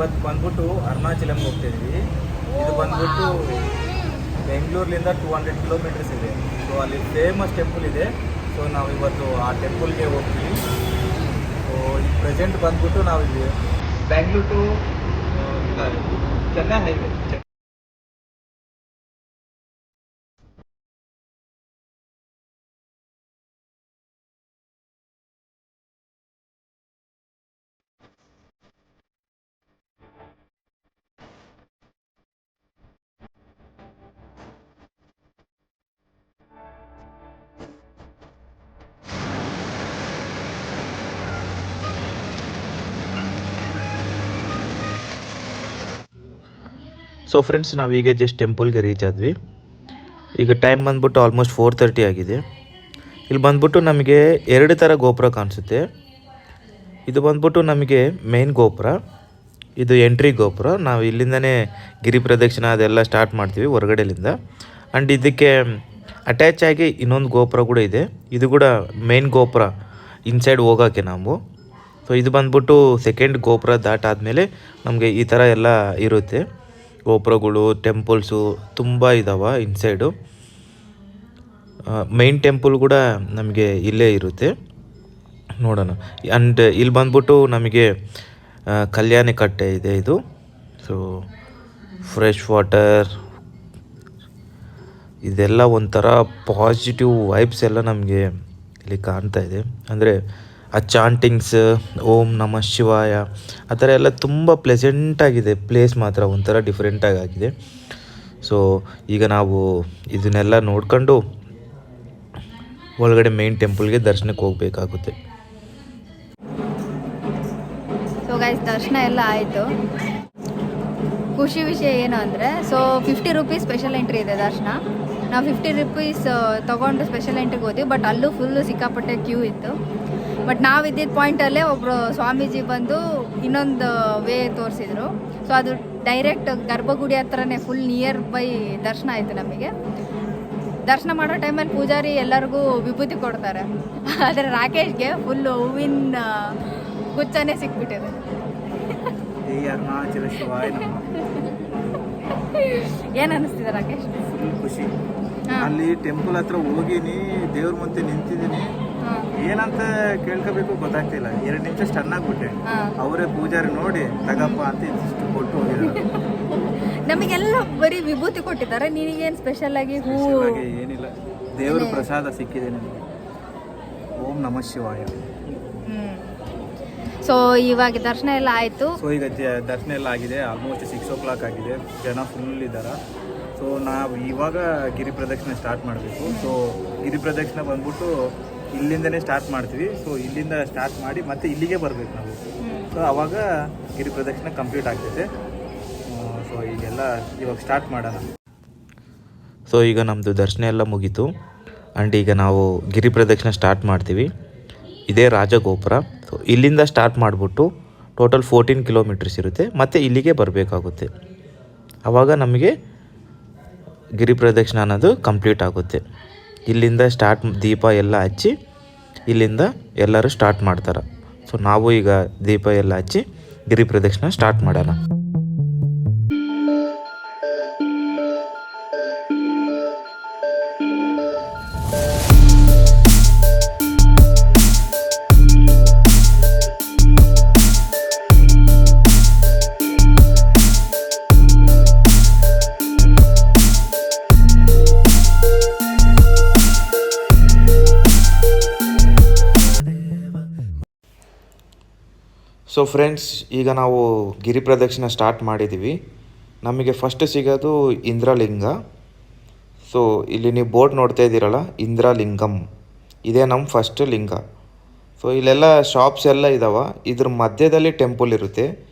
ಇವತ್ತು ಬಂದ್ಬಿಟ್ಟು ಅರುಣಾಚಲಂಗೆ ಹೋಗ್ತಿದ್ವಿ. ಇದು ಬಂದ್ಬಿಟ್ಟು ಬೆಂಗಳೂರಿನಿಂದ 200 ಕಿಲೋಮೀಟರ್ಸ್ ಇದೆ. ಸೊ ಅಲ್ಲಿ ಫೇಮಸ್ ಟೆಂಪಲ್ ಇದೆ. ಸೊ ನಾವು ಇವತ್ತು ಆ ಟೆಂಪಲ್ಗೆ ಹೋಗ್ತೀವಿ. ಸೊ ಈ ಪ್ರೆಸೆಂಟ್ ಬಂದ್ಬಿಟ್ಟು ನಾವು ಇಲ್ಲಿ Bengaluru to Chennai highway. So friends, ನಾವೀಗ ಜಸ್ಟ್ ಟೆಂಪಲ್ಗೆ ರೀಚ್ ಆದ್ವಿ. ಈಗ ಟೈಮ್ ಬಂದ್ಬಿಟ್ಟು ಆಲ್ಮೋಸ್ಟ್ 4:30 ಆಗಿದೆ. ಇಲ್ಲಿ ಬಂದ್ಬಿಟ್ಟು ನಮಗೆ 2 ಥರ ಗೋಪುರ ಕಾಣಿಸುತ್ತೆ. ಇದು ಬಂದ್ಬಿಟ್ಟು ನಮಗೆ ಮೇನ್ ಗೋಪುರ, ಇದು ಎಂಟ್ರಿ ಗೋಪುರ. ನಾವು ಇಲ್ಲಿಂದನೇ ಗಿರಿ ಪ್ರದಕ್ಷಿಣೆ ಅದೆಲ್ಲ ಸ್ಟಾರ್ಟ್ ಮಾಡ್ತೀವಿ ಹೊರಗಡೆಲಿಂದ. ಆ್ಯಂಡ್ ಇದಕ್ಕೆ ಅಟ್ಯಾಚ್ ಆಗಿ ಇನ್ನೊಂದು ಗೋಪುರ ಕೂಡ ಇದೆ. ಇದು ಕೂಡ ಮೇನ್ ಗೋಪುರ ಇನ್ಸೈಡ್ ಹೋಗೋಕ್ಕೆ ನಾವು. ಸೊ ಇದು ಬಂದ್ಬಿಟ್ಟು ಸೆಕೆಂಡ್ ಗೋಪುರ ದಾಟಾದಮೇಲೆ ನಮಗೆ ಈ ಥರ ಎಲ್ಲ ಇರುತ್ತೆ. ಗೋಪುರಗಳು, ಟೆಂಪಲ್ಸು ತುಂಬ ಇದ್ದಾವೆ ಇನ್ಸೈಡು. ಮೈನ್ ಟೆಂಪಲ್ ಕೂಡ ನಮಗೆ ಇಲ್ಲೇ ಇರುತ್ತೆ, ನೋಡೋಣ. ಆ್ಯಂಡ್ ಇಲ್ಲಿ ಬಂದ್ಬಿಟ್ಟು ನಮಗೆ ಕಲ್ಯಾಣಿ ಕಟ್ಟೆ ಇದೆ ಇದು. ಸೊ ಫ್ರೆಶ್ ವಾಟರ್, ಇದೆಲ್ಲ ಒಂಥರ ಪಾಸಿಟಿವ್ ವೈಬ್ಸ್ ಎಲ್ಲ ನಮಗೆ ಇಲ್ಲಿ ಕಾಣ್ತಾ ಇದೆ. ಅಂದರೆ ಆ ಚಾಂಟಿಂಗ್ಸ್, ಓಂ ನಮಃ ಶಿವಾಯ, ಆ ಥರ ಎಲ್ಲ ತುಂಬ ಪ್ಲೆಸೆಂಟಾಗಿದೆ. ಪ್ಲೇಸ್ ಮಾತ್ರ ಒಂಥರ ಡಿಫ್ರೆಂಟಾಗಿ ಆಗಿದೆ. ಸೊ ಈಗ ನಾವು ಇದನ್ನೆಲ್ಲ ನೋಡ್ಕೊಂಡು ಒಳಗಡೆ ಮೇನ್ ಟೆಂಪಲ್ಗೆ ದರ್ಶನಕ್ಕೆ ಹೋಗಬೇಕಾಗುತ್ತೆ. ಸೊ ಗೈಸ್, ದರ್ಶನ ಎಲ್ಲ ಆಯಿತು. ಖುಷಿ ವಿಷಯ ಏನು ಅಂದರೆ, ಸೊ 50 ರೂಪೀಸ್ ಸ್ಪೆಷಲ್ ಎಂಟ್ರಿ ಇದೆ ದರ್ಶನ. ನಾವು 50 ರೂಪೀಸ್ ತೊಗೊಂಡು ಸ್ಪೆಷಲ್ ಎಂಟ್ರಿಗೆ ಹೋದ್ವಿ. ಬಟ್ ಅಲ್ಲೂ ಫುಲ್ಲು ಸಿಕ್ಕಾಪಟ್ಟೆ ಕ್ಯೂ ಇತ್ತು. ಬಟ್ ನಾವು ಇದ್ದಿದ್ದ ಪಾಯಿಂಟಲ್ಲೇ ಒಬ್ಬರು ಸ್ವಾಮೀಜಿ ಬಂದು ಇನ್ನೊಂದು ವೇ ತೋರಿಸಿದ್ರು. ಸೊ ಅದು ಡೈರೆಕ್ಟ್ ಗರ್ಭಗುಡಿ ಹತ್ರನೇ ಫುಲ್ ನಿಯರ್ ಬೈ ದರ್ಶನ ಆಯಿತು ನಮಗೆ. ದರ್ಶನ ಮಾಡೋ ಟೈಮಲ್ಲಿ ಪೂಜಾರಿ ಎಲ್ಲರಿಗೂ ವಿಭೂತಿ ಕೊಡ್ತಾರೆ. ಆದರೆ ರಾಕೇಶ್ಗೆ ಫುಲ್ಲು ಹೂವಿನ ಗುಚ್ಛನೇ ಸಿಕ್ಬಿಟ್ಟಿದೆ. ಏನು ಅನ್ನಿಸ್ತಿದೆ ರಾಕೇಶ್? ಖುಷಿ. ಅಲ್ಲಿ ಟೆಂಪಲ್ ಹತ್ರ ಹೋಗಿನಿ, ದೇವ್ರ ಮುಂದೆ ನಿಂತಿದ್ದೀನಿ. ಏನಂತ ಕೇಳ್ಕೋಬೇಕು ಗೊತ್ತಾಗ್ತಿಲ್ಲ. 2 ನಿಮಿಷ ಸ್ಟನ್ ಆಗ್ಬಿಟ್ಟೆ. ಅವರೇ ಪೂಜಾರಿ ನೋಡಿ ತಗಪ್ಪ ಅಂತ ಇಷ್ಟು ಕೊಟ್ಟು ಹೋಗಿದ್ದಾರೆ. ನಮಗೆಲ್ಲ ಬರೀ ವಿಭೂತಿ ಕೊಟ್ಟಿದ್ದಾರೆ. ನಿನಗೇನು ಸ್ಪೆಷಲ್ ಆಗಿ ಏನಿಲ್ಲ, ದೇವರ ಪ್ರಸಾದ ಸಿಕ್ಕಿದೆ ನನಗೆ. ಓಂ ನಮಃ ಶಿವಾಯ. ಸೊ ಇವಾಗ ದರ್ಶನ ಎಲ್ಲ ಆಯಿತು. ಸೊ ಈಗ ದರ್ಶನ ಎಲ್ಲ ಆಗಿದೆ. ಆಲ್ಮೋಸ್ಟ್ 6 o'clock ಆಗಿದೆ. ಜನ ಫುಲ್ ಇದ್ದಾರೆ. ಸೊ ನಾವು ಇವಾಗ ಗಿರಿ ಪ್ರದಕ್ಷಿಣೆ ಸ್ಟಾರ್ಟ್ ಮಾಡಬೇಕು. ಸೊ ಗಿರಿ ಪ್ರದಕ್ಷಿಣೆ ಬಂದ್ಬಿಟ್ಟು ಇಲ್ಲಿಂದನೇ ಸ್ಟಾರ್ಟ್ ಮಾಡ್ತೀವಿ. ಸೊ ಇಲ್ಲಿಂದ ಸ್ಟಾರ್ಟ್ ಮಾಡಿ ಮತ್ತೆ ಇಲ್ಲಿಗೆ ಬರಬೇಕು ನಾವು. ಸೊ ಆವಾಗ ಗಿರಿ ಪ್ರದಕ್ಷಿಣೆ ಕಂಪ್ಲೀಟ್ ಆಗ್ತೈತೆ. ಸೊ ಈಗೆಲ್ಲ ಇವಾಗ ಸ್ಟಾರ್ಟ್ ಮಾಡೋಣ. ಸೊ ಈಗ ನಮ್ಮದು ದರ್ಶನ ಎಲ್ಲ ಮುಗೀತು. ಆ್ಯಂಡ್ ಈಗ ನಾವು ಗಿರಿ ಪ್ರದಕ್ಷಿಣೆ ಸ್ಟಾರ್ಟ್ ಮಾಡ್ತೀವಿ. ಇದೇ ರಾಜಗೋಪುರ. ಸೊ ಇಲ್ಲಿಂದ ಸ್ಟಾರ್ಟ್ ಮಾಡಿಬಿಟ್ಟು ಟೋಟಲ್ 14 ಕಿಲೋಮೀಟರ್ಸ್ ಇರುತ್ತೆ. ಮತ್ತು ಇಲ್ಲಿಗೆ ಬರಬೇಕಾಗುತ್ತೆ. ಆವಾಗ ನಮಗೆ ಗಿರಿ ಪ್ರದಕ್ಷಿಣೆ ಅನ್ನೋದು ಕಂಪ್ಲೀಟ್ ಆಗುತ್ತೆ. ಇಲ್ಲಿಂದ ಸ್ಟಾರ್ಟ್, ದೀಪ ಎಲ್ಲ ಹಚ್ಚಿ ಇಲ್ಲಿಂದ ಎಲ್ಲರೂ ಸ್ಟಾರ್ಟ್ ಮಾಡ್ತಾರೆ. ಸೊ ನಾವು ಈಗ ದೀಪ ಎಲ್ಲ ಹಚ್ಚಿ ಗಿರಿ ಪ್ರದಕ್ಷಿಣೆ ಸ್ಟಾರ್ಟ್ ಮಾಡೋಣ. ಸೊ ಫ್ರೆಂಡ್ಸ್, ಈಗ ನಾವು ಗಿರಿ ಪ್ರದಕ್ಷಿಣೆ ಸ್ಟಾರ್ಟ್ ಮಾಡಿದ್ದೀವಿ. ನಮಗೆ ಫಸ್ಟ್ ಸಿಗೋದು ಇಂದ್ರಲಿಂಗ. ಸೊ ಇಲ್ಲಿ ನೀವು ಬೋರ್ಡ್ ನೋಡ್ತಾ ಇದ್ದೀರಲ್ಲ, ಇಂದ್ರಲಿಂಗಂ, ಇದೇ ನಮ್ಮ ಫಸ್ಟ್ ಲಿಂಗ. ಸೊ ಇಲ್ಲೆಲ್ಲ ಶಾಪ್ಸ್ ಎಲ್ಲ ಇದ್ದಾವೆ. ಇದ್ರ ಮಧ್ಯದಲ್ಲಿ ಟೆಂಪಲ್ ಇರುತ್ತೆ.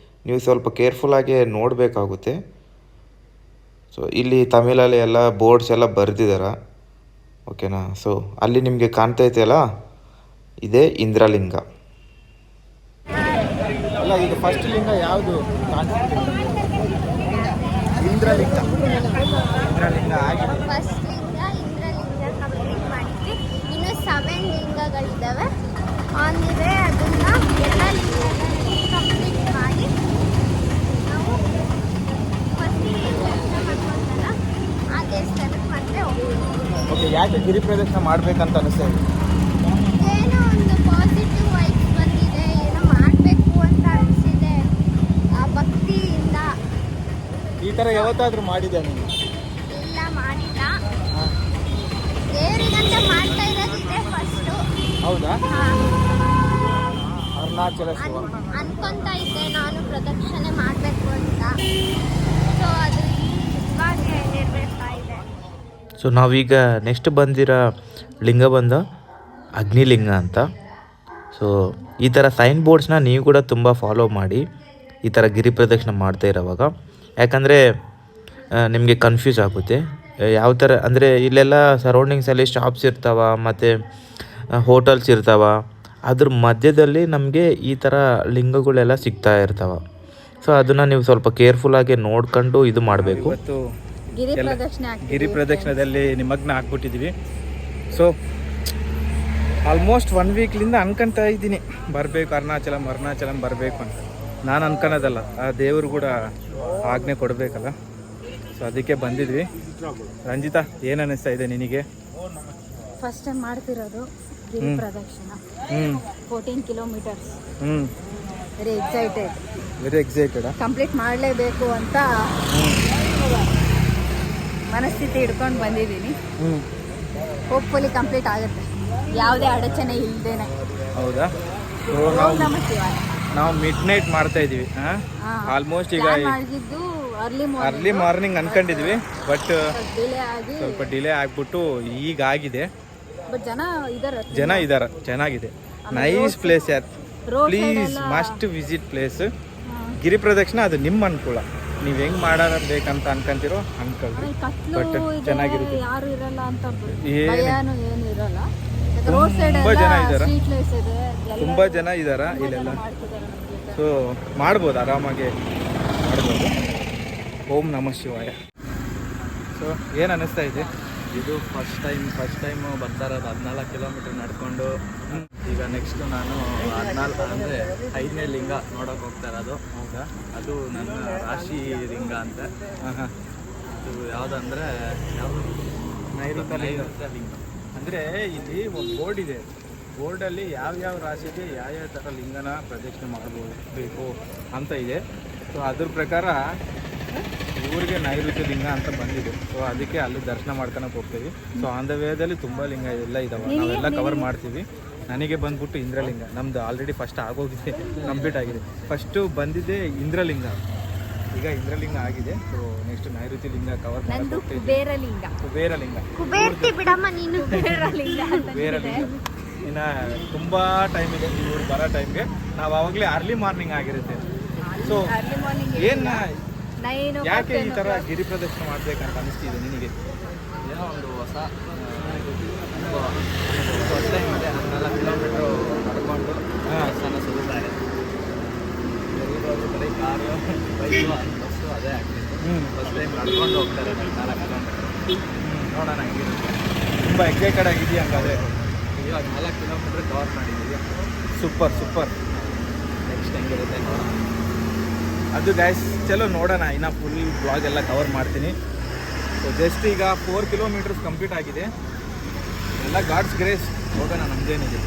ನೀವು ಸ್ವಲ್ಪ ಕೇರ್ಫುಲ್ಲಾಗಿ ನೋಡಬೇಕಾಗುತ್ತೆ. ಸೊ ಇಲ್ಲಿ ತಮಿಳಲ್ಲಿ ಎಲ್ಲ ಬೋರ್ಡ್ಸ್ ಎಲ್ಲ ಬರೆದಿದ್ದಾರೆ, ಓಕೆನಾ. ಸೊ ಅಲ್ಲಿ ನಿಮಗೆ ಕಾಣ್ತಾ ಇದೆಯಲ್ಲ, ಇದೇ ಇಂದ್ರಲಿಂಗ. ಈಗ ಫಸ್ಟ್ ಲಿಂಗ ಯಾವುದು ಇಂದ್ರಲಿಂಗ. ಇಂದ್ರಲಿಂಗ ಆಗಿದೆ. ಫಸ್ಟ್ ಲಿಂಗ ಇಂದ್ರಲಿಂಗ ಕಂಪ್ಲೀಟ್ ಮಾಡಿದ್ವಿ. ಇನ್ನು 7 ಲಿಂಗಗಳಿದ್ದಾವೆ ಆನ್ ದಿ ವೇ. ಅದನ್ನ ಎಲ್ಲ ಲಿಂಗಗಳನ್ನ ಕಂಪ್ಲೀಟ್ ಮಾಡಿ ಯಾಕೆ ಗಿರಿ ಪ್ರದಕ್ಷಿಣೆ ಮಾಡ್ಬೇಕಂತ ಅನಿಸ್ತಾ ಇದೆ? ಏನೋ ಒಂದು ಪಾಸಿಟಿವ್ ವೈಬ್ಸ್ ಬಂದಿದೆ, ಏನೋ ಮಾಡಬೇಕು ಅಂತ ಅನಿಸಿದೆ ಆ ಭಕ್ತಿಯಿಂದ. ಈ ಥರ ಯಾವತ್ತಾದರೂ ಮಾಡಿದೆ ನೀನು? ಇಲ್ಲ ಮಾಡಿಲ್ಲ, ದೇವರಿಗಂತ ಮಾಡ್ತಾ ಇರೋದಿದೆ ಫಸ್ಟು. ಹೌದಾ? ಅರುಣಾಚಲ ಶಿವ ಅನ್ಕೊಂತ ಇದ್ದೆ ನಾನು ಪ್ರದಕ್ಷಿಣೆ ಮಾಡಬೇಕು ಅಂತ. ಸೊ ಅದು ಇವಾಗ ನೆರವೇರ್ತಾ ಇದೆ. ಸೊ ನಾವೀಗ ನೆಕ್ಸ್ಟ್ ಬಂದಿರೋ ಲಿಂಗ ಬಂದ ಅಗ್ನಿಲಿಂಗ ಅಂತ. ಸೊ ಈ ಥರ ಸೈನ್ ಬೋರ್ಡ್ಸ್ನ ನೀವು ಕೂಡ ತುಂಬ ಫಾಲೋ ಮಾಡಿ ಈ ಥರ ಗಿರಿ ಪ್ರದಕ್ಷಿಣೆ ಮಾಡ್ತಾ ಇರೋವಾಗ. ಯಾಕಂದರೆ ನಿಮಗೆ ಕನ್ಫ್ಯೂಸ್ ಆಗುತ್ತೆ ಯಾವ ಥರ ಅಂದರೆ ಇಲ್ಲೆಲ್ಲ ಸರೌಂಡಿಂಗ್ಸಲ್ಲಿ ಶಾಪ್ಸ್ ಇರ್ತಾವ ಮತ್ತು ಹೋಟೆಲ್ಸ್ ಇರ್ತಾವ. ಅದ್ರ ಮಧ್ಯದಲ್ಲಿ ನಮಗೆ ಈ ಥರ ಲಿಂಗಗಳೆಲ್ಲ ಸಿಗ್ತಾ ಇರ್ತಾವೆ. ಸೊ ಅದನ್ನು ನೀವು ಸ್ವಲ್ಪ ಕೇರ್ಫುಲ್ಲಾಗಿ ನೋಡ್ಕೊಂಡು ಇದು ಮಾಡಬೇಕು. ಇವತ್ತು ಗಿರಿ ಪ್ರದಕ್ಷಿಣದಲ್ಲಿ ನಿಮಗ್ನ ಹಾಕ್ಬಿಟ್ಟಿದ್ದೀವಿ. ಸೊ ಆಲ್ಮೋಸ್ಟ್ 1 ವೀಕ್ಲಿಂದ ಅನ್ಕೊಂತ ಇದ್ದೀನಿ ಬರಬೇಕು ಅರುಣಾಚಲಂ ಬರಬೇಕು ಅಂತ. ನಾನು ಅನ್ಕೊಳೋದಲ್ಲ, ಆ ದೇವರು ಕೂಡ ಆಜ್ಞೆ ಕೊಡಬೇಕಲ್ಲ. ಸೊ ಅದಕ್ಕೆ ಬಂದಿದ್ವಿ. ರಂಜಿತಾ, ಏನು ಅನ್ನಿಸ್ತಾ ಇದೆ ನಿನಗೆ? ಫಸ್ಟ್ ಟೈಮ್ ಮಾಡ್ತಿರೋದು ಗಿರಿ ಪ್ರದಕ್ಷಿಣ, 14 ಕಿಲೋಮೀಟರ್ಸ್. Very excited. ಕಂಪ್ಲೀಟ್ ಮಾಡಲೇಬೇಕು ಅಂತ ಮನಸ್ಥಿತಿ ಹಿಡ್ಕೊಂಡು ಬಂದಿದ್ದೀನಿ. ಹೋಪ್ಫುಲಿ ಕಂಪ್ಲೀಟ್ ಆಗುತ್ತೆ, ಯಾವುದೇ ಅಡಚಣೆ ಇಲ್ಲದೇನೆ. ಹೌದಾ? ನಾವು ಮಿಡ್ ನೈಟ್ ಮಾಡ್ತಾ ಇದೀವಿ. ಆಲ್ಮೋಸ್ಟ್ ಈಗ ಆಗಿದ್ದು ಅರ್ಲಿ ಮಾರ್ನಿಂಗ್ ಅನ್ಕೊಂಡಿದ್ವಿ, ಬಟ್ ಡಿಲೇ ಆಗಿ ಸ್ವಲ್ಪ ಡಿಲೇ ಆಗ್ಬಿಟ್ಟು ಈಗ ಆಗಿದೆ. ಬಟ್ ಜನ ಇದಾರ, ಚೆನ್ನಾಗಿದೆ. ನೈಸ್ ಪ್ಲೇಸ್ ಯಾರ್, ಪ್ಲೀಸ್ ಮಸ್ಟ್ ವಿಸಿಟ್ ಪ್ಲೇಸ್. ಗಿರಿ ಪ್ರದಕ್ಷಿಣೆ ಅದು ನಿಮ್ಮ ಅನುಕೂಲ, ನೀವು ಹೆಂಗ್ ಮಾಡಬೇಕಂತ ಅನ್ಕೊಂತಿರೋ ಅನ್ಕೊಳ್ರಿ. ಬಟ್ ಚೆನ್ನಾಗಿರುತ್ತೆ, ಯಾರು ಇರಲ್ಲ ಅಂತ ಏನು ಏನು ಇರಲ್ಲ. ರೋಡ್ ಸೈಡ್ ತುಂಬಾ ಜನ ಇದಾರ, ಇದೆ, ತುಂಬಾ ಜನ ಇದಾರ ಇಲ್ಲೆಲ್ಲ. ಸೊ ಮಾಡ್ಬೋದು, ಆರಾಮಾಗಿ ಮಾಡ್ಬೋದು. ಓಂ ನಮಃ ಶಿವಾಯ. ಸೊ ಏನು ಅನ್ನಿಸ್ತಾ ಇದೆ? ಇದು ಫಸ್ಟ್ ಟೈಮು ಬರ್ತಾ ಇರೋದು. 14 ಕಿಲೋಮೀಟ್ರ್ ನಡ್ಕೊಂಡು ಈಗ ನೆಕ್ಸ್ಟ್ ನಾನು 14 ಅಂದರೆ 5ನೇ ಲಿಂಗ ನೋಡೋಕೆ ಹೋಗ್ತಾ ಇರೋದು. ಹೌದಾ? ಅದು ನನ್ನ ರಾಶಿ ಲಿಂಗ ಅಂತ. ಅದು ಯಾವುದಂದರೆ ನೈಋತ್ಯ ಲಿಂಗ. ಲಿಂಗ ಅಂದರೆ ಇಲ್ಲಿ ಒಂದು ಬೋರ್ಡ್ ಇದೆ, ಬೋರ್ಡಲ್ಲಿ ಯಾವ್ಯಾವ ರಾಶಿಗೆ ಯಾವ್ಯಾವ ಥರ ಲಿಂಗನ ಪ್ರದಕ್ಷಿಣೆ ಮಾಡ್ಬೋದು ಬೇಕು ಅಂತ ಇದೆ. ಸೊ ಅದ್ರ ಪ್ರಕಾರ ಇವ್ರಿಗೆ ನೈಋತ್ಯ ಲಿಂಗ ಅಂತ ಬಂದಿದೆ. ಸೊ ಅದಕ್ಕೆ ಅಲ್ಲಿ ದರ್ಶನ ಮಾಡ್ಕೊಳಕ್ಕೆ ಹೋಗ್ತೀವಿ. ಸೊ ಆನ್ ದ ವೇದಲ್ಲಿ ತುಂಬ ಲಿಂಗ ಎಲ್ಲ ಇದಾವೆ, ನಾವೆಲ್ಲ ಕವರ್ ಮಾಡ್ತೀವಿ. ನನಗೆ ಬಂದ್ಬಿಟ್ಟು ಇಂದ್ರಲಿಂಗ, ನಮ್ದು ಆಲ್ರೆಡಿ ಫಸ್ಟ್ ಆಗೋಗಿದೆ, ಕಂಪ್ಲೀಟ್ ಆಗಿದೆ. ಫಸ್ಟು ಬಂದಿದೆ ಇಂದ್ರಲಿಂಗ, ಈಗ ಇಂದ್ರಲಿಂಗ ಆಗಿದೆ. ಸೊ ನೆಕ್ಸ್ಟ್ ನೈಋತ್ಯ ಲಿಂಗ ಕವರ್ ಮಾಡಕ್ಕೆ ಹೋಗ್ತೀವಿ. ಕುಬೇರಲಿಂಗ ಬಿಡಮ್ಮ ನೀನು. ಕುಬೇರಲಿಂಗ ಇನ್ನು ತುಂಬ ಟೈಮ್ ಇದೆ ಇವ್ರು ಬರೋ ಟೈಮ್ಗೆ. ನಾವು ಆವಾಗಲೇ ಅರ್ಲಿ ಮಾರ್ನಿಂಗ್ ಆಗಿರುತ್ತೆ. ಸೊ ಏನು ಯಾಕೆ ಈ ಥರ ಗಿರಿ ಪ್ರದಕ್ಷಿಣೆ ಮಾಡ್ಬೇಕಂತ ಅನಿಸ್ತಿದೆ ನಿನಗೆ? ಏನೋ ಒಂದು ಹೊಸ ಫಸ್ಟ್ ಟೈಮ್ ಇದೆ. 14 ಕಿಲೋಮೀಟ್ರು ನಡ್ಕೊಂಡು ದೇವಸ್ಥಾನ ಸುರಿತಾ ಇದೆ. ಬರೀ ಕಾರು, ಬೈಕು, ಬಸ್ಸು ಅದೇ ಆಗ್ತಿತ್ತು. ಫಸ್ಟ್ ಟೈಮ್ ನಡ್ಕೊಂಡು ಹೋಗ್ತಾರೆ 14 ಕಿಲೋಮೀಟ್ರ್. ನೋಡೋಣ ಹೆಂಗಿರುತ್ತೆ. ತುಂಬ ಎಕ್ಸೈಟೆಡ್ ಆಗಿದೆಯಾ ಹಂಗಾದ್ರೆ? ಇವಾಗ 4 ಕಿಲೋಮೀಟ್ರ್ ಕವರ್ ಮಾಡಿದ್ದೀವಿ. ಸೂಪರ್. ನೆಕ್ಸ್ಟ್ ಹೆಂಗಿರುತ್ತೆ ನೋಡೋಣ. ಅದು ಗೈಸ್, ಚಲೋ ನೋಡೋಣ. ಇನ್ನು ಫುಲ್ ಬ್ಲಾಗ್ ಎಲ್ಲ ಕವರ್ ಮಾಡ್ತೀನಿ. ಸೊ ಜಸ್ಟ್ ಈಗ 4 ಕಿಲೋಮೀಟರ್ಸ್ ಕಂಪ್ಲೀಟ್ ಆಗಿದೆ. ಎಲ್ಲ ಗಾಡ್ಸ್ ಗ್ರೇಸ್. ಹೋಗೋಣ, ನಮ್ದೇನಿದೆ.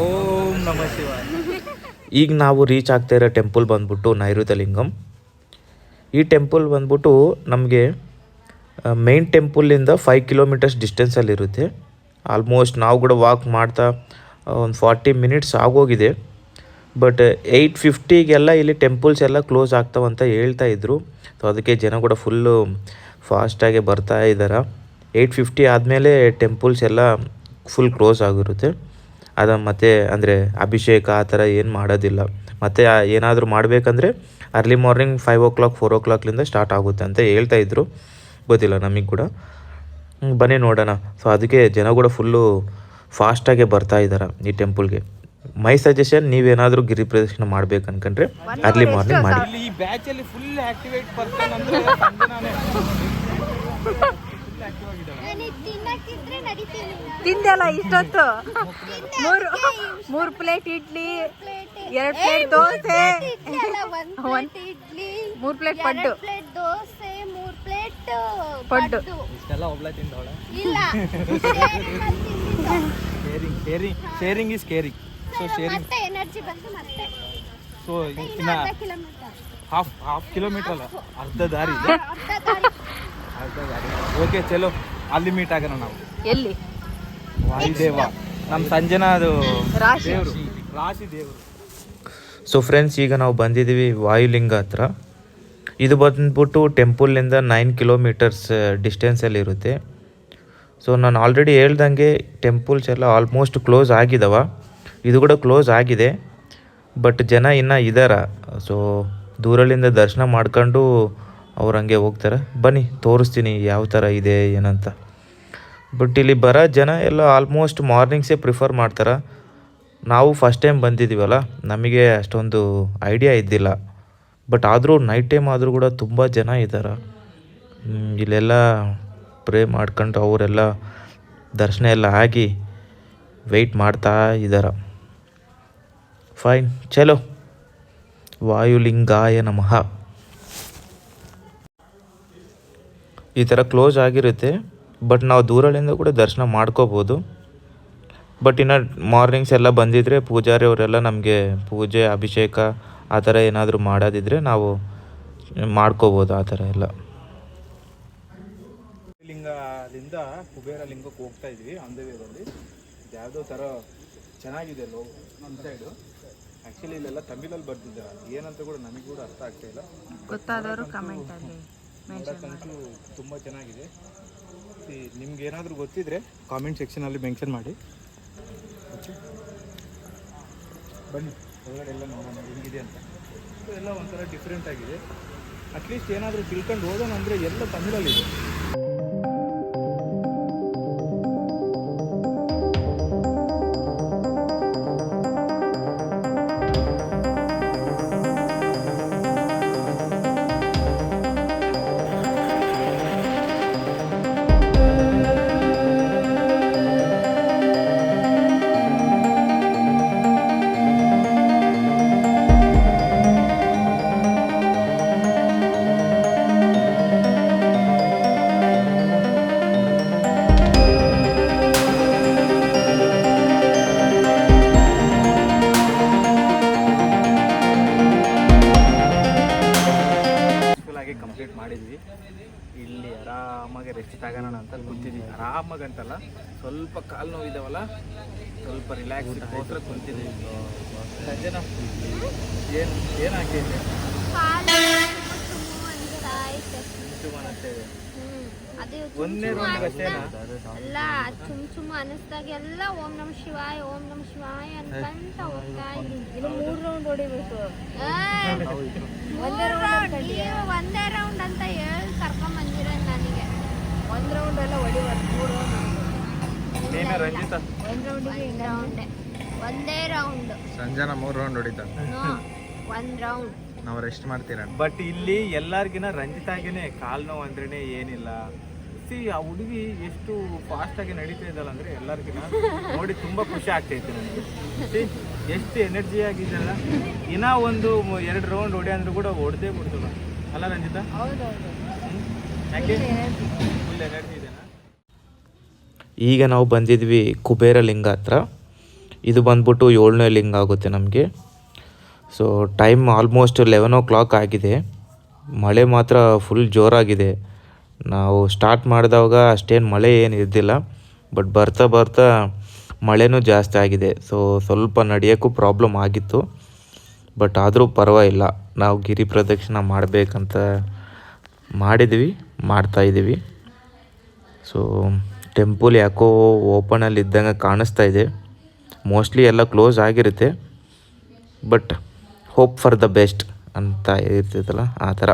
ಓಂ ನಮಃ ಶಿವಾಯ. ಈಗ ನಾವು ರೀಚ್ ಆಗ್ತಾ ಇರೋ ಟೆಂಪಲ್ ಬಂದ್ಬಿಟ್ಟು ನೈಋತ್ಯ ಲಿಂಗಂ. ಈ ಟೆಂಪಲ್ ಬಂದ್ಬಿಟ್ಟು ನಮಗೆ ಮೇನ್ ಟೆಂಪಲ್ಲಿಂದ 5 ಕಿಲೋಮೀಟರ್ಸ್ ಡಿಸ್ಟೆನ್ಸಲ್ಲಿರುತ್ತೆ. ಆಲ್ಮೋಸ್ಟ್ ನಾವು ಕೂಡ ವಾಕ್ ಮಾಡ್ತಾ ಒಂದು 40 ಮಿನಿಟ್ಸ್ ಆಗೋಗಿದೆ. ಬಟ್ 8:50ಗೆಲ್ಲ ಇಲ್ಲಿ ಟೆಂಪಲ್ಸ್ ಎಲ್ಲ ಕ್ಲೋಸ್ ಆಗ್ತಾವಂತ ಹೇಳ್ತಾ ಇದ್ರು. ಸೊ ಅದಕ್ಕೆ ಜನ ಕೂಡ ಫುಲ್ಲು ಫಾಸ್ಟಾಗಿ ಬರ್ತಾ ಇದ್ದಾರೆ. 8:50 ಆದಮೇಲೆ ಟೆಂಪಲ್ಸ್ ಎಲ್ಲ ಫುಲ್ ಕ್ಲೋಸ್ ಆಗಿರುತ್ತೆ. ಮತ್ತು ಅಂದರೆ ಅಭಿಷೇಕ ಆ ಥರ ಏನು ಮಾಡೋದಿಲ್ಲ. ಮತ್ತು ಏನಾದರೂ ಮಾಡಬೇಕಂದ್ರೆ ಅರ್ಲಿ ಮಾರ್ನಿಂಗ್ 5 o'clock 4 o'clockಲಿಂದ ಸ್ಟಾರ್ಟ್ ಆಗುತ್ತೆ ಅಂತ ಹೇಳ್ತಾ ಇದ್ರು. ಗೊತ್ತಿಲ್ಲ ನಮಗೆ ಕೂಡ. ಬನ್ನಿ ನೋಡೋಣ. ಸೊ ಅದಕ್ಕೆ ಜನ ಕೂಡ ಫುಲ್ಲು ಫಾಸ್ಟಾಗೆ ಬರ್ತಾ ಇದ್ದಾರೆ ಈ ಟೆಂಪಲ್ಗೆ. ಮೈ ಸಜೆಷನ್, ನೀವೇನಾದರೂ ಗಿರಿ ಪ್ರದಕ್ಷಿಣೆ ಮಾಡ್ಬೇಕು ಅನ್ಕೊಂಡ್ರೆ ಅರ್ಲಿ ಮಾರ್ನಿಂಗ್ ಮಾಡಿ. ಈ ಬ್ಯಾಚಲ್ಲಿ ಫುಲ್ ಆಕ್ಟಿವೇಟ್ ಪರ್ಸನ್ ಅಂದ್ರೆ ತಿಂದಲ್ಲ ಇಷ್ಟೊತ್ತು. 3 plate idli, 2 plate dosa, 1 plate ಪಡ್ಡು, 2 ಪ್ಲೇಟ್ ದೋಸೆ, 3 ಪ್ಲೇಟ್ ಪಡ್ಡು. ಇಷ್ಟೆಲ್ಲ ಒಬ್ಳೆ ತಿಂದವಳೆ. ಇಲ್ಲ sharing is caring. So sharing ಮತ್ತೆ ಎನರ್ಜಿ ಬಂತು ಮತ್ತೆ ಸೊ ಇನ್ನು ಇನ್ನು ಅರ್ಧ ಕಿಲೋಮೀಟರ್ ಹಾಫ್ ಕಿಲೋಮೀಟರ್ ಅಲ್ಲ, ಅರ್ಧ ದಾರಿ ಇದೆ. ಅರ್ಧ ದಾರಿ. ಓಕೆ ಚಲೋ, ಅಲ್ಲಿ ಮೀಟ್ ಆಗೋಣ ನಾವು. ಎಲ್ಲಿ? ವಾಯುದೇವ ನಮ್ಮ ಸಂಜನಾ ಅದು ರಾಶಿ. ದೇವರು, ರಾಶಿ ದೇವರು. ಸೊ ಫ್ರೆಂಡ್ಸ್, ಈಗ ನಾವು ಬಂದಿದ್ದೀವಿ ವಾಯುಲಿಂಗ ಹತ್ರ. ಇದು ಬಂದ್ಬಿಟ್ಟು ಟೆಂಪಲ್ನಿಂದ 9 ಕಿಲೋಮೀಟರ್ಸ್ ಡಿಸ್ಟೆನ್ಸಲ್ಲಿ ಇರುತ್ತೆ. ಸೊ ನಾನು ಆಲ್ರೆಡಿ ಹೇಳ್ದಂಗೆ ಟೆಂಪಲ್ಸ್ ಎಲ್ಲ ಆಲ್ಮೋಸ್ಟ್ ಕ್ಲೋಸ್ ಆಗಿದ್ದಾವೆ. ಇದು ಕೂಡ ಕ್ಲೋಸ್ ಆಗಿದೆ, ಬಟ್ ಜನ ಇನ್ನೂ ಇದ್ದಾರೆ. ಸೊ ದೂರಲ್ಲಿಂದ ದರ್ಶನ ಮಾಡ್ಕೊಂಡು ಅವ್ರು ಹಂಗೆ ಹೋಗ್ತಾರೆ. ಬನ್ನಿ ತೋರಿಸ್ತೀನಿ ಯಾವ ಥರ ಇದೆ ಏನಂತ. ಬಟ್ ಇಲ್ಲಿ ಬರೋ ಜನ ಎಲ್ಲ ಆಲ್ಮೋಸ್ಟ್ ಮಾರ್ನಿಂಗ್ಸೇ ಪ್ರಿಫರ್ ಮಾಡ್ತಾರೆ. ನಾವು ಫಸ್ಟ್ ಟೈಮ್ ಬಂದಿದ್ದೀವಲ್ಲ, ನಮಗೆ ಅಷ್ಟೊಂದು ಐಡಿಯಾ ಇದ್ದಿಲ್ಲ. ಬಟ್ ಆದರೂ ನೈಟ್ ಟೈಮ್ ಆದರೂ ಕೂಡ ತುಂಬ ಜನ ಇದ್ದಾರೆ. ಇಲ್ಲೆಲ್ಲ ಪ್ರೇ ಮಾಡ್ಕೊಂಡು ಅವರೆಲ್ಲ ದರ್ಶನ ಎಲ್ಲ ಆಗಿ ವೆಯ್ಟ್ ಮಾಡ್ತಾ ಇದ್ದಾರೆ. ಫೈನ್, ಚಲೋ. ವಾಯುಲಿಂಗಾಯ ನಮಃ. ಈ ಥರ ಕ್ಲೋಸ್ ಆಗಿರುತ್ತೆ, ಬಟ್ ನಾವು ದೂರದಿಂದ ಕೂಡ ದರ್ಶನ ಮಾಡ್ಕೋಬೋದು. ಬಟ್ ಇನ್ನು ಮಾರ್ನಿಂಗ್ಸ್ ಎಲ್ಲ ಬಂದಿದ್ದರೆ ಪೂಜಾರಿ ಅವರೆಲ್ಲ ನಮಗೆ ಪೂಜೆ ಅಭಿಷೇಕ ಆ ಥರ ಏನಾದರೂ ಮಾಡೋದಿದ್ರೆ ನಾವು ಮಾಡ್ಕೋಬೋದು ಆ ಥರ ಎಲ್ಲ. ಲಿಂಗದಿಂದ ಕುಬೇರ ಲಿಂಗಕ್ಕೆ ಹೋಗ್ತಾ ಇದ್ವಿ ಆನ್ ದ ವೇದಲ್ಲಿ. ಯಾವುದೋ ಥರ ಚೆನ್ನಾಗಿದೆ ಲೋ ನಮ್ಮ ಸೈಡು. ಆ್ಯಕ್ಚುಲಿ ಇಲ್ಲೆಲ್ಲ ತಮಿಳಲ್ಲಿ ಬರ್ತಿದ್ದಾರೆ, ಏನಂತ ಕೂಡ ನಮಗೆ ಕೂಡ ಅರ್ಥ ಆಗ್ತಾ ಇಲ್ಲ. ಗೊತ್ತಾದವರು ಕಮೆಂಟಲ್ಲಿ ನೋಡೋಕ್ಕಂತೂ ತುಂಬ ಚೆನ್ನಾಗಿದೆ. ನಿಮ್ಗೆ ಏನಾದರೂ ಗೊತ್ತಿದ್ರೆ ಕಾಮೆಂಟ್ ಸೆಕ್ಷನಲ್ಲಿ ಮೆನ್ಷನ್ ಮಾಡಿ. ಬನ್ನಿ ಒಳಗಡೆ ಎಲ್ಲ ನೋಡೋಣ ಹೆಂಗಿದೆ ಅಂತ. ಎಲ್ಲ ಒಂಥರ ಡಿಫ್ರೆಂಟ್ ಆಗಿದೆ. ಅಟ್ಲೀಸ್ಟ್ ಏನಾದರೂ ತಿಳ್ಕೊಂಡು ಹೋಗೋಣ ಅಂದರೆ ಎಲ್ಲ ತಮಿಳಲ್ಲಿದೆ. ಕಂಪ್ಲೀಟ್ ಮಾಡಿದ್ವಿ. ಇಲ್ಲಿ ಆರಾಮಾಗಿ ರೆಸ್ಟ್ ತಗೋಣ ಅಂತ ಕುಂತಿದ್ವಿ. ಆರಾಮಾಗಂತಲ್ಲ, ಸ್ವಲ್ಪ ಕಾಲು ನೋವಿದಾವಲ್ಲ, ಸ್ವಲ್ಪ ರಿಲ್ಯಾಕ್ಸ್ ಹೋದ್ರೆ ಕುಂತಿದ್ವಿ. ಸಂಜೆನ ಏನಾಗ್ತೈತೆ ಒಂದೇ ರೌಂಡ್ ಅಷ್ಟೇನಾ? ಎಲ್ಲ ಚುಮ್ ಅನಿಸ್ದಾಗ ಎಲ್ಲ ಓಂ ನಮ ಶಿವಾಯ ಅನ್ಕಂತ ಹೋಗ್ತಾ ಇದ್ದೀನಿ. 3 ರೌಂಡ್ ಹೊಡಿಬೇಕು. ಒಂದೇ ರೌಂಡ್ ಅಂತ ಹೇಳಿ ಕರ್ಕೊಂಡ್ ಬಂದಿರ ನನಗೆ. 1 ರೌಂಡ್ ಎಲ್ಲ ಹೊಡಿಬಾರ್ದು, 3 ರೌಂಡ್. ನೀನು ರಂಜಿತಾ? ಒಂದೇ ರೌಂಡ್. ಸಂಜನಾ 3 ರೌಂಡ್ ಹೊಡಿತಾ? 1 ರೌಂಡ್. ನಾವು ರೆಸ್ಟ್ ಮಾಡ್ತೀರ. ಬಟ್ ಇಲ್ಲಿ ಎಲ್ಲರಿಗಿನ ರಂಜಿತಾಗೇನೆ ಕಾಲು ನೋವು ಅಂದ್ರೇನೆ ಏನಿಲ್ಲ. ಆ ಹುಡುಗಿ ಎಷ್ಟು ಫಾಸ್ಟ್ ಆಗಿ ನಡೀತಾ ಇದ್ದಲ್ಲ ಅಂದ್ರೆ ಎಲ್ಲರಿಗಿನ ನೋಡಿ ತುಂಬಾ ಖುಷಿ ಆಗ್ತೈತೆ ನನಗೆ. ಎಷ್ಟು ಎನರ್ಜಿ ಆಗಿದ್ದಲ್ಲ. ಇನ್ನ ಒಂದು 2 ರೌಂಡ್ ಹೊಡಿ ಅಂದ್ರೂ ಕೂಡ ಹೊಡೆದೇ ಬಿಡ್ತಲ್ಲ ಅಲ್ಲ ರಂಜಿತಾ? ಯಾಕೆ ಫುಲ್ ಎನರ್ಜಿ ಇದೆನಾ? ಈಗ ನಾವು ಬಂದಿದ್ವಿ ಕುಬೇರ ಲಿಂಗ ಹತ್ರ. ಇದು ಬಂದ್ಬಿಟ್ಟು 7ನೇ ಲಿಂಗ ಆಗುತ್ತೆ ನಮಗೆ. ಸೊ ಟೈಮ್ ಆಲ್ಮೋಸ್ಟ್ 11 o'clock ಆಗಿದೆ. ಮಳೆ ಮಾತ್ರ ಫುಲ್ ಜೋರಾಗಿದೆ. ನಾವು ಸ್ಟಾರ್ಟ್ ಮಾಡಿದಾಗ ಅಷ್ಟೇನು ಮಳೆ ಏನು ಇದ್ದಿಲ್ಲ, ಬಟ್ ಬರ್ತಾ ಬರ್ತಾ ಮಳೆನೂ ಜಾಸ್ತಿ ಆಗಿದೆ. ಸೊ ಸ್ವಲ್ಪ ನಡೆಯೋಕ್ಕೂ ಪ್ರಾಬ್ಲಮ್ ಆಗಿತ್ತು. ಬಟ್ ಆದರೂ ಪರವಾಗಿಲ್ಲ, ನಾವು ಗಿರಿ ಪ್ರದಕ್ಷಿಣೆ ಮಾಡಬೇಕಂತ ಮಾಡ್ತಾಯಿದ್ದೀವಿ. ಸೊ ಟೆಂಪಲ್ ಯಾಕೋ ಓಪನಲ್ಲಿ ಇದ್ದಂಗೆ ಕಾಣಿಸ್ತಾ ಇದೆ. ಮೋಸ್ಟ್ಲಿ ಎಲ್ಲ ಕ್ಲೋಸ್ ಆಗಿರುತ್ತೆ, but hope for the best ಅಂತ ಇರ್ತೈತಲ್ಲ ಆ ಥರ.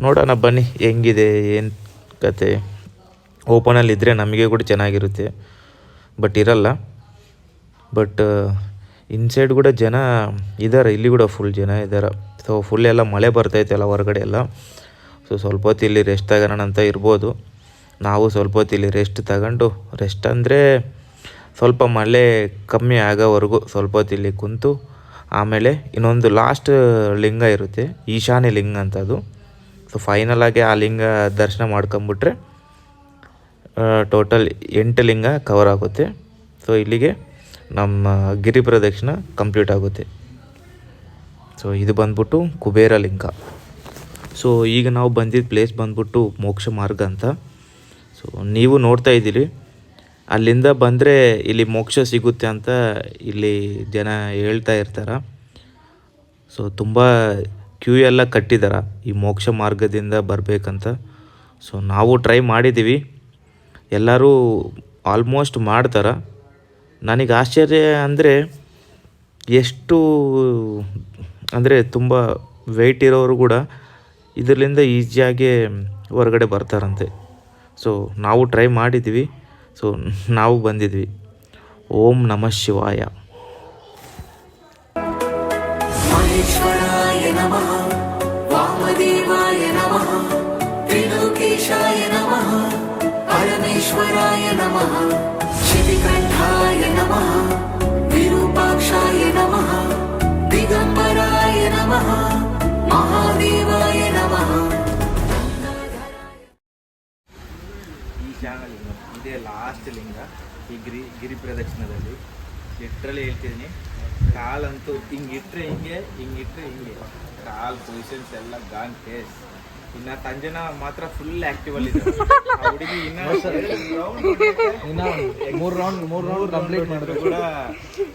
ನೋಡೋಣ ಬನ್ನಿ ಹೆಂಗಿದೆ ಏನು ಕತೆ. ಓಪನಲ್ಲಿದ್ದರೆ ನಮಗೆ ಕೂಡ ಚೆನ್ನಾಗಿರುತ್ತೆ, ಬಟ್ ಇರಲ್ಲ. ಬಟ್ ಇನ್ಸೈಡ್ ಕೂಡ ಜನ ಇದ್ದಾರೆ, ಇಲ್ಲಿ ಕೂಡ ಫುಲ್ ಜನ ಇದ್ದಾರೆ. ಸೊ ಫುಲ್ ಎಲ್ಲ ಮಳೆ ಬರ್ತೈತೆಲ್ಲ ಹೊರಗಡೆ ಎಲ್ಲ. ಸೊ ಸ್ವಲ್ಪ ಹೊತ್ತು ಇಲ್ಲಿ ರೆಸ್ಟ್ ತಗೋಣ ಅಂತ ಇರ್ಬೋದು. ನಾವು ಸ್ವಲ್ಪ ಹೊತ್ತು ಇಲ್ಲಿ ರೆಸ್ಟ್ ತಗೊಂಡು, ರೆಸ್ಟ್ ಅಂದರೆ ಸ್ವಲ್ಪ ಮಳೆ ಕಮ್ಮಿ ಆಗೋವರೆಗೂ ಸ್ವಲ್ಪ ಹೊತ್ತು ಇಲ್ಲಿ ಕುಂತು, ಆಮೇಲೆ ಇನ್ನೊಂದು ಲಾಸ್ಟ್ ಲಿಂಗ ಇರುತ್ತೆ, ಈಶಾನ್ಯ ಲಿಂಗ ಅಂತ. ಅದು ಸೊ ಫೈನಲಾಗಿ ಆ ಲಿಂಗ ದರ್ಶನ ಮಾಡ್ಕೊಂಬಿಟ್ರೆ ಟೋಟಲ್ 8 ಲಿಂಗ ಕವರ್ ಆಗುತ್ತೆ. ಸೊ ಇಲ್ಲಿಗೆ ನಮ್ಮ ಗಿರಿ ಪ್ರದಕ್ಷಿಣ ಕಂಪ್ಲೀಟ್ ಆಗುತ್ತೆ. ಸೊ ಇದು ಬಂದ್ಬಿಟ್ಟು ಕುಬೇರ ಲಿಂಗ. ಸೊ ಈಗ ನಾವು ಬಂದಿದ್ದ ಪ್ಲೇಸ್ ಬಂದ್ಬಿಟ್ಟು ಮೋಕ್ಷ ಮಾರ್ಗ ಅಂತ. ಸೊ ನೀವು ನೋಡ್ತಾ ಇದ್ದೀರಿ, ಅಲ್ಲಿಂದ ಬಂದರೆ ಇಲ್ಲಿ ಮೋಕ್ಷ ಸಿಗುತ್ತೆ ಅಂತ ಇಲ್ಲಿ ಜನ ಹೇಳ್ತಾ ಇರ್ತಾರೆ. ಸೊ ತುಂಬ ಕ್ಯೂ ಎಲ್ಲ ಕಟ್ಟಿದ್ದಾರೆ ಈ ಮೋಕ್ಷ ಮಾರ್ಗದಿಂದ ಬರಬೇಕಂತ. ಸೊ ನಾವು ಟ್ರೈ ಮಾಡಿದ್ದೀವಿ, ಎಲ್ಲರೂ ಆಲ್ಮೋಸ್ಟ್ ಮಾಡ್ತಾರೆ. ನನಗೆ ಆಶ್ಚರ್ಯ ಅಂದರೆ ಎಷ್ಟು ಅಂದರೆ ತುಂಬ ವೆಯ್ಟ್ ಇರೋರು ಕೂಡ ಇದರಿಂದ ಈಸಿಯಾಗಿ ಹೊರಗಡೆ ಬರ್ತಾರಂತೆ. ಸೊ ನಾವು ಟ್ರೈ ಮಾಡಿದ್ವಿ, ಸೊ ನಾವು ಬಂದಿದ್ವಿ. ಓಂ ನಮಃ ಶಿವಾಯ. ಮಹೇಶ್ವರಾಯ ನಮಃ, ವಾಮದೇವಾಯ ನಮಃ, ತ್ರಿಲೋಕೇಶಾಯ ನಮಃ, ಪರಮೇಶ್ವರಾಯ ನಮಃ, ಶಿಬಿಕಂಠಾಯ ನಮಃ, ವಿರೂಪಾಕ್ಷಾಯ ನಮಃ, ದಿಗಂಬರಾಯ ನಮಃ, ಮಹಾದೇವಾಯ ನಮಃ. ಈ ಲಿಂಗ ಇದೇ ಲಾಸ್ಟ್ ಲಿಂಗ ಈ ಗಿರಿ ಪ್ರದಕ್ಷಿಣದಲ್ಲಿ. ಲಿಟ್ರಲಿ ಹೇಳ್ತಿದ್ದೀನಿ, ಕಾಲಂತೂ ಹಿಂಗಿಟ್ರೆ ಹಿಂಗೆ, ಹಿಂಗಿಟ್ರೆ ಹಿಂಗೆ, ಕಾಲ್ ಪೊಸಿಷನ್ಸ್ ಎಲ್ಲ ಗಾನ್ ಕೇಸ್. ಇನ್ನು ಸಂಜನಾ ಮಾತ್ರ ಫುಲ್ ಆಕ್ಟಿವ್ ಅಲ್ಲಿ ಹುಡುಗಿ ಮೂರು ರೌಂಡ್ ಕಂಪ್ಲೀಟ್ ಮಾಡಿದ್ರು ಕೂಡ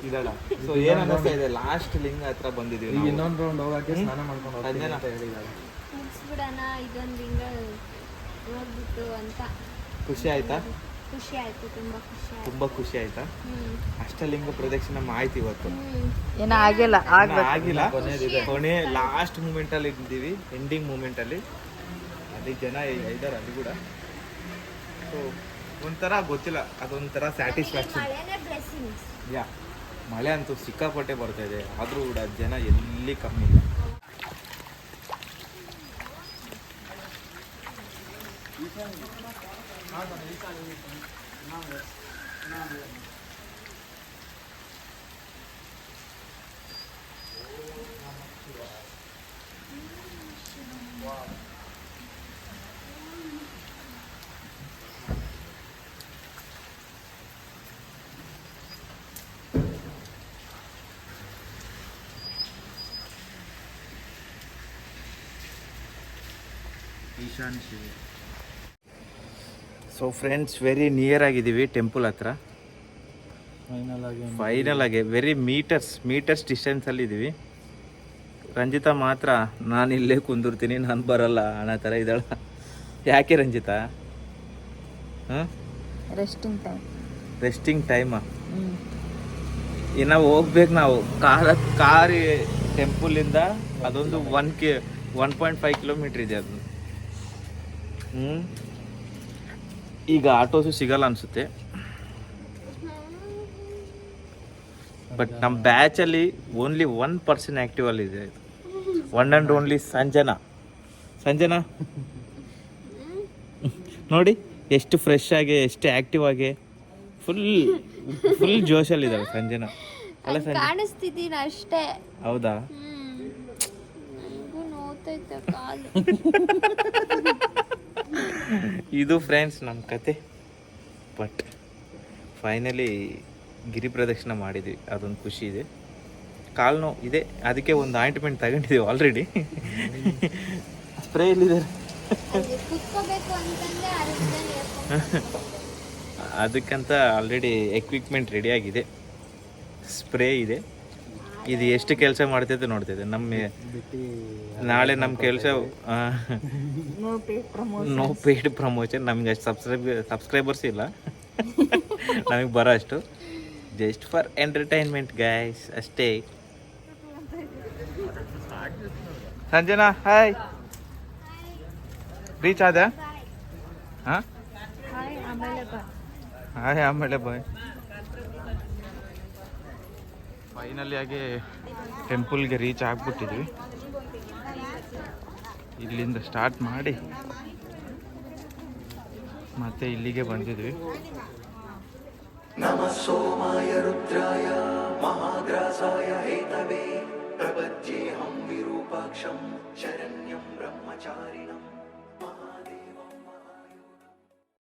ಇದಲ್ಲ. ಸೊ ಏನ್ ಅನ್ನಿಸ್ತಾ ಇದೆ, ಲಾಸ್ಟ್ ಲಿಂಗ ಹತ್ರ ಬಂದಿದ್ದೀವಿ. ಇನ್ನೊಂದು ರೌಂಡ್ ಹೋಗಕ್ಕೆ ಸ್ನಾನ ಮಾಡ್ಕೊಂಡು ಸಂಜನಾ ಮುಗಿಸ್ಬಿಡೋಣ ಇದೊಂದು ಲಿಂಗ ನೋಡ್ಬಿಟ್ಟು ಅಂತ. ಖುಷಿ ಆಯ್ತಾ? ಖುಷಿ ಆಯ್ತು, ತುಂಬಾ ಖುಷಿ ಆಯ್ತಾ? ಅಷ್ಟಲಿಂಗ ಪ್ರದಕ್ಷಿಣೆ ಆಯ್ತು ಇವತ್ತು. ಏನೋ ಆಗಿಲ್ಲ, ಆಗಿಲ್ಲ, ಕೊನೆ ಲಾಸ್ಟ್ ಮೂಮೆಂಟ್ ಅಲ್ಲಿ ಇದ್ದೀವಿ, ಎಂಡಿಂಗ್ ಮೂಮೆಂಟ್ ಅಲ್ಲಿ. ಅಲ್ಲಿ ಜನ ಇದ್ದಾರೆ ಅಲ್ಲಿ ಕೂಡ. ಸೊ ಒಂಥರ ಗೊತ್ತಿಲ್ಲ, ಅದೊಂಥರ ಸ್ಯಾಟಿಸ್ಫ್ಯಾಕ್ಷನ್. ಯಾ ಮಳೆ ಅಂತೂ ಸಿಕ್ಕಾಪಟ್ಟೆ ಬರ್ತಾ ಇದೆ, ಆದ್ರೂ ಕೂಡ ಜನ ಎಲ್ಲಿ ಕಮ್ಮಿ ಇಲ್ಲ. ಸೊ ಫ್ರೆಂಡ್ಸ್, ವೆರಿ ನಿಯರ್ ಆಗಿದ್ದೀವಿ ಟೆಂಪಲ್ ಹತ್ರ. ಫೈನಲ್ ಆಗಿ ವೆರಿ ಮೀಟರ್ಸ್ ಡಿಸ್ಟೆನ್ಸಲ್ಲಿ ಇದ್ದೀವಿ. ರಂಜಿತಾ ಮಾತ್ರ ನಾನು ಇಲ್ಲೇ ಕುಂದಿರ್ತೀನಿ, ನಾನು ಬರಲ್ಲ ಅನ್ನೋ ಥರ ಇದ್ದಾಳ. ಯಾಕೆ ರಂಜಿತಾ? ಹಾಂ, ರೆಸ್ಟಿಂಗ್ ಟೈಮಾ? ಇನ್ನು ಹೋಗ್ಬೇಕು ನಾವು. ಕಾರಿ ಟೆಂಪಲಿಂದ ಅದೊಂದು 1.5 ಕಿಲೋಮೀಟ್ರ್ ಇದೆ ಅದು. ಈಗ ಆಟೋಸು ಸಿಗಲ್ಲ ಅನಿಸುತ್ತೆ. ಬಟ್ ನಮ್ಮ ಬ್ಯಾಚಲ್ಲಿ ಓನ್ಲಿ 1 ಪರ್ಸನ್ ಆ್ಯಕ್ಟಿವ್ ಅಲ್ಲಿದೆ, ಒನ್ ಆ್ಯಂಡ್ ಓನ್ಲಿ ಸಂಜನಾ. ನೋಡಿ ಎಷ್ಟು ಫ್ರೆಶ್ ಆಗಿ, ಎಷ್ಟು ಆ್ಯಕ್ಟಿವ್ ಆಗಿ, ಫುಲ್ ಜೋಶಲ್ಲಿದ್ದಾಳೆ ಸಂಜನಾ. ಅಲ್ಲ ಸಂಜನಾ, ಕಾಣಿಸ್ತಿದ್ದೀನಿ ಅಷ್ಟೇ. ಹೌದಾ? ಇದು ಫ್ರೆಂಡ್ಸ್ ನಮ್ಮ ಕತೆ. ಬಟ್ ಫೈನಲಿ ಗಿರಿ ಪ್ರದಕ್ಷಿಣೆ ಮಾಡಿದ್ವಿ, ಅದೊಂದು ಖುಷಿ ಇದೆ. ಕಾಲು ನೋವು ಇದೆ, ಅದಕ್ಕೆ ಒಂದು ಆಯಿಂಟ್ಮೆಂಟ್ ತಗೊಂಡಿದ್ದೀವಿ ಆಲ್ರೆಡಿ. ಸ್ಪ್ರೇ ಎಲ್ಲಿದೆ? ಅದಕ್ಕಂತ ಆಲ್ರೆಡಿ ಎಕ್ವಿಪ್ಮೆಂಟ್ ರೆಡಿಯಾಗಿದೆ, ಸ್ಪ್ರೇ ಇದೆ. ಇದು ಎಷ್ಟು ಕೆಲಸ ಮಾಡ್ತೈತೆ ನೋಡ್ತೈತೆ. ನಾಳೆ ನಮ್ಮ ಕೆಲಸ ನೋ ಪೇಯ್ಡ್ ಪ್ರಮೋಷನ್. ನಮ್ಗೆ ಅಷ್ಟು ಸಬ್ಸ್ಕ್ರೈಬರ್ಸ್ ಇಲ್ಲ, ನಮಗೆ ಬರೋ ಅಷ್ಟು. ಜಸ್ಟ್ ಫಾರ್ ಎಂಟರ್ಟೈನ್ಮೆಂಟ್ ಗೈಸ್ ಅಷ್ಟೇ. ಸಂಜನಾ ಹಾಯ್, ರೀಚ್ ಆದ? ಹಾಂ, ಹಾಯ್, ಆಮೇಲೆ ಬಾಯ್. ಫೈನಲಿ ಆಗಿ ಟೆಂಪಲ್ಗೆ ರೀಚ್ ಆಗಿಬಿಟ್ಟಿದ್ವಿ. ಇಲ್ಲಿಂದ ಸ್ಟಾರ್ಟ್ ಮಾಡಿ ಮತ್ತೆ ಇಲ್ಲಿಗೆ ಬಂದಿದ್ವಿ. ನಮಃ ಸೋಮಾಯ ರುದ್ರಾಯ ಮಹಾಗ್ರಾಸಾಯ ಹೇತವೇ ಪ್ರಪದ್ಯೇಹಂ ವಿರೂಪಾಕ್ಷಂ ಶರಣ್ಯಂ ಬ್ರಹ್ಮಚಾರಿಣಂ. ಮಹಾದೇವ